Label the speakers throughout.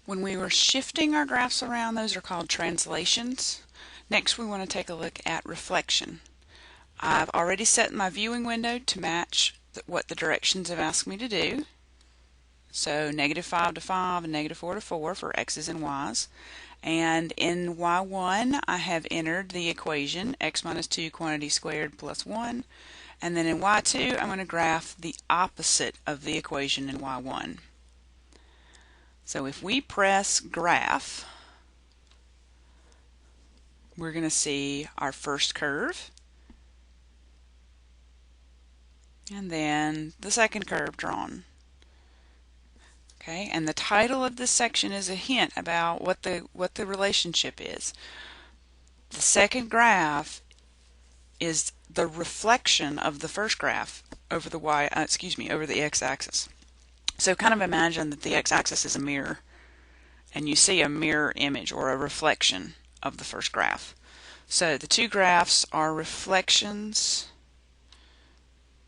Speaker 1: When we were shifting our graphs around, those are called translations. Next, we want to take a look at reflection. I've already set my viewing window to match what the directions have asked me to do. So -5 to 5 and -4 to 4 for x's and y's. And in y1, I have entered the equation x minus 2 quantity squared plus 1. And then in y2, I'm going to graph the opposite of the equation in y1. So if we press graph, we're going to see our first curve, and then the second curve drawn. Okay, and the title of this section is a hint about what the relationship is. The second graph is the reflection of the first graph over the over the x-axis. So kind of imagine that the x-axis is a mirror, and you see a mirror image or a reflection of the first graph. So the two graphs are reflections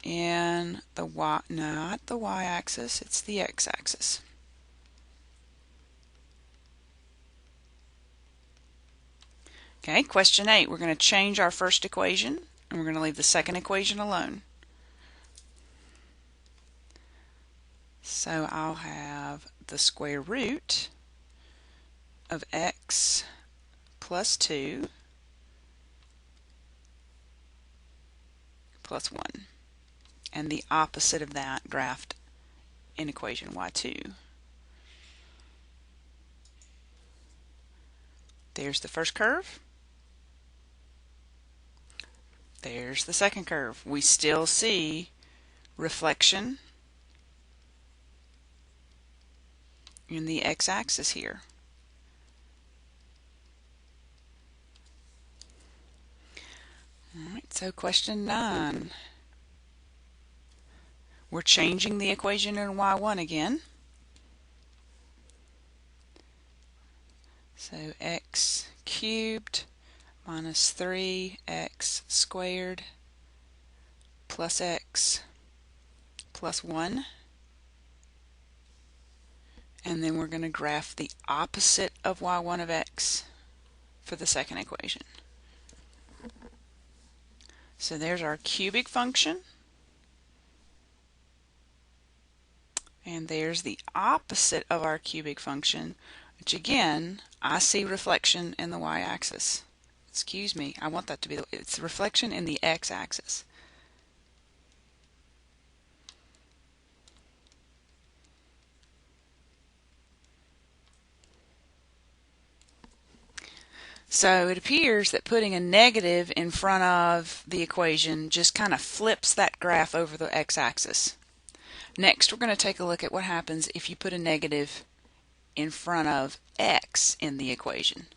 Speaker 1: in the not the y-axis, it's the x-axis. Okay, question 8. We're going to change our first equation, and we're going to leave the second equation alone. So I'll have the square root of x plus 2 plus 1. And the opposite of that graphed in equation y2. There's the first curve. There's the second curve. We still see reflection in the x-axis here. Alright, so question 9. We're changing the equation in y1 again. So x cubed minus 3x squared plus x plus 1. And then we're going to graph the opposite of y1 of x for the second equation. So there's our cubic function. And there's the opposite of our cubic function, which again, I see reflection in the y-axis. Excuse me, I want that to be, it's reflection in the x-axis. So it appears that putting a negative in front of the equation just kind of flips that graph over the x-axis. Next, we're going to take a look at what happens if you put a negative in front of x in the equation.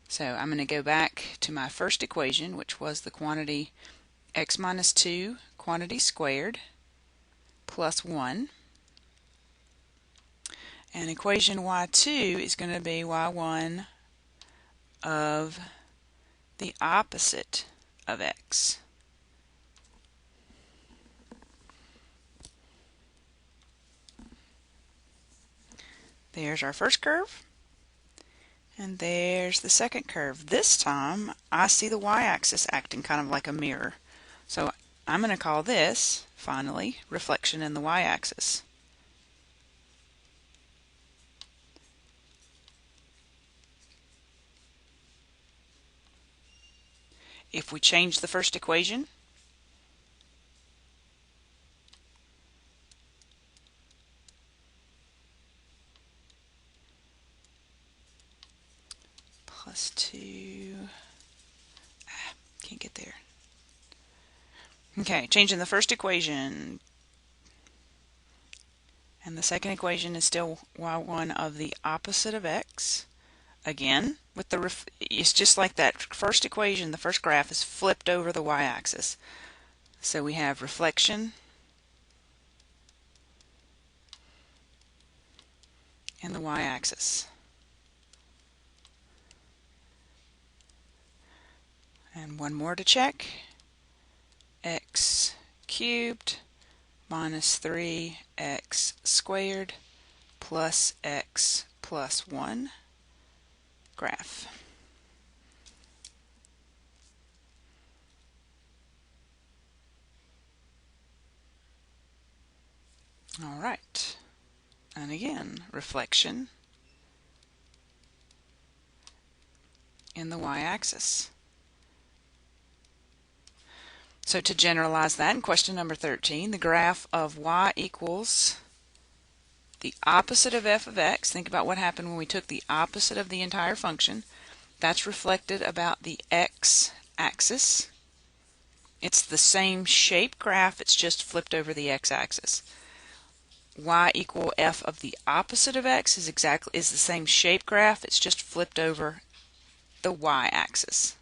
Speaker 1: So I'm going to go back to my first equation, which was the quantity x minus 2 quantity squared plus 1. And equation y2 is going to be y1 of the opposite of x. There's our first curve, and there's the second curve. This time I see the y-axis acting kind of like a mirror. So I'm going to call this, finally, reflection in the y-axis. If we change the first equation, plus 2, can't get there. Okay, changing the first equation, and the second equation is still y1 of the opposite of x. Again, with the it's just like that first equation, the first graph is flipped over the y-axis. So we have reflection in the y-axis. And one more to check. X cubed minus 3x squared plus x plus 1 graph. All right, and again, reflection in the y-axis. So to generalize that, in question number 13, the graph of y equals the opposite of f of x. Think about what happened when we took the opposite of the entire function. That's reflected about the x-axis. It's the same shape graph, it's just flipped over the x-axis. Y equal f of the opposite of x is the same shape graph, it's just flipped over the y-axis.